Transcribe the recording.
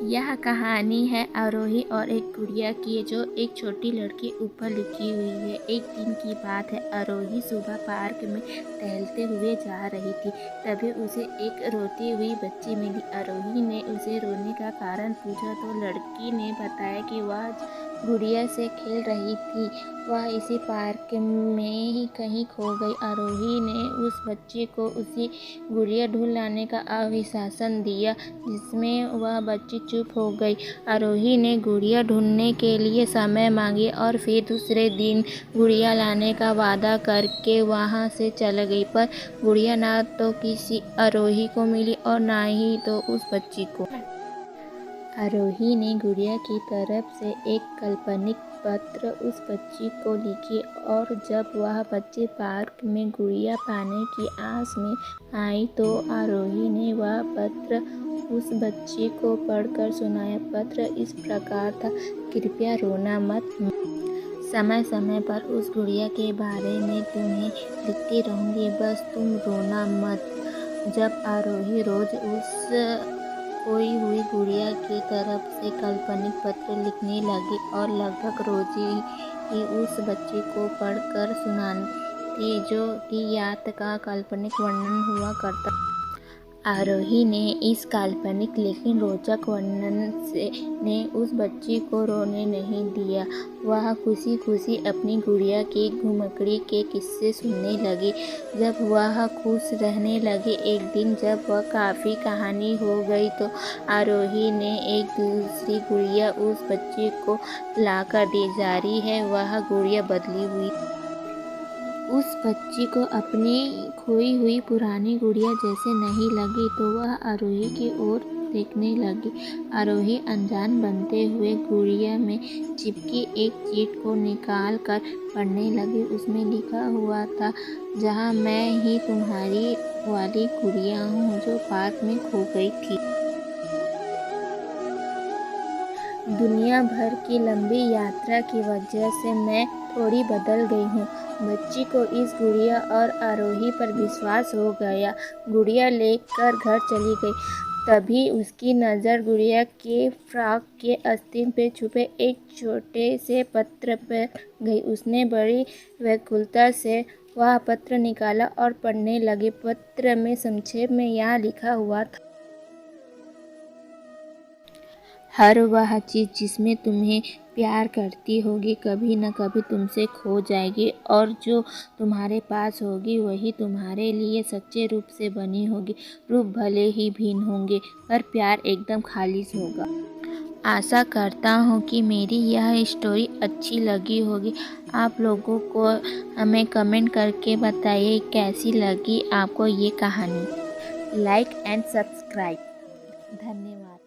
यह कहानी है आरोही और एक गुड़िया की, जो एक छोटी लड़की ऊपर लिखी हुई है। एक दिन की बात है, आरोही सुबह पार्क में टहलते हुए जा रही थी। तभी उसे एक रोती हुई बच्ची मिली। आरोही ने उसे रोने का कारण पूछा तो लड़की ने बताया कि वह गुड़िया से खेल रही थी, वह इसी पार्क में ही कहीं खो गई। आरोही ने उस बच्ची को उसी गुड़िया ढूंढ लाने का आश्वासन दिया, जिसमें वह बच्ची चुप हो गई। आरोही ने गुड़िया ढूंढने के लिए समय मांगे और फिर दूसरे दिन गुड़िया लाने का वादा करके वहां से चल गई। पर गुड़िया ना तो किसी आरोही को मिली और ना ही तो उस बच्ची को। आरोही ने गुड़िया की तरफ से एक काल्पनिक पत्र उस बच्ची को लिखी और जब वह बच्ची पार्क में गुड़िया पाने की आस में आई तो आरोही ने वह पत्र उस बच्ची को पढ़कर सुनाया। पत्र इस प्रकार था, कृपया रोना मत। समय समय पर उस गुड़िया के बारे में तुम्हें लिखती रहूँगी, बस तुम रोना मत। जब आरोही रोज उस खोई हुई गुड़िया की तरफ से काल्पनिक पत्र लिखने लगी और लगभग रोज ही उस बच्ची को पढ़कर सुनाती, जो कि याद का काल्पनिक वर्णन हुआ करता। आरोही ने इस काल्पनिक लेकिन रोचक वर्णन ने उस बच्ची को रोने नहीं दिया। वह खुशी खुशी अपनी गुड़िया की घुमकड़ी के किस्से सुनने लगी। जब वह खुश रहने लगी, एक दिन जब वह काफ़ी कहानी हो गई तो आरोही ने एक दूसरी गुड़िया उस बच्ची को लाकर दी। जारी है, वह गुड़िया बदली हुई उस बच्ची को अपनी खोई हुई पुरानी गुड़िया जैसे नहीं लगी तो वह आरोही की ओर देखने लगी। आरोही अनजान बनते हुए गुड़िया में चिपकी एक चीट को निकाल कर पढ़ने लगी। उसमें लिखा हुआ था, जहाँ मैं ही तुम्हारी वाली गुड़िया हूँ जो पार्क में खो गई थी। दुनिया भर की लंबी यात्रा की वजह से मैं थोड़ी बदल गई हूँ। बच्ची को इस गुड़िया और आरोही पर विश्वास हो गया। गुड़िया लेकर घर चली गई। तभी उसकी नज़र गुड़िया के फ्रॉक के आस्तीन पे छुपे एक छोटे से पत्र पर गई। उसने बड़ी व्याकुलता से वह पत्र निकाला और पढ़ने लगी। पत्र में संक्षेप में यहाँ लिखा हुआ था, हर वह चीज़ जिसमें तुम्हें प्यार करती होगी कभी न कभी तुमसे खो जाएगी, और जो तुम्हारे पास होगी वही तुम्हारे लिए सच्चे रूप से बनी होगी। रूप भले ही भिन्न होंगे पर प्यार एकदम खालिश होगा। आशा करता हूँ कि मेरी यह स्टोरी अच्छी लगी होगी। आप लोगों को हमें कमेंट करके बताइए कैसी लगी आपको ये कहानी। Like and subscribe. धन्यवाद।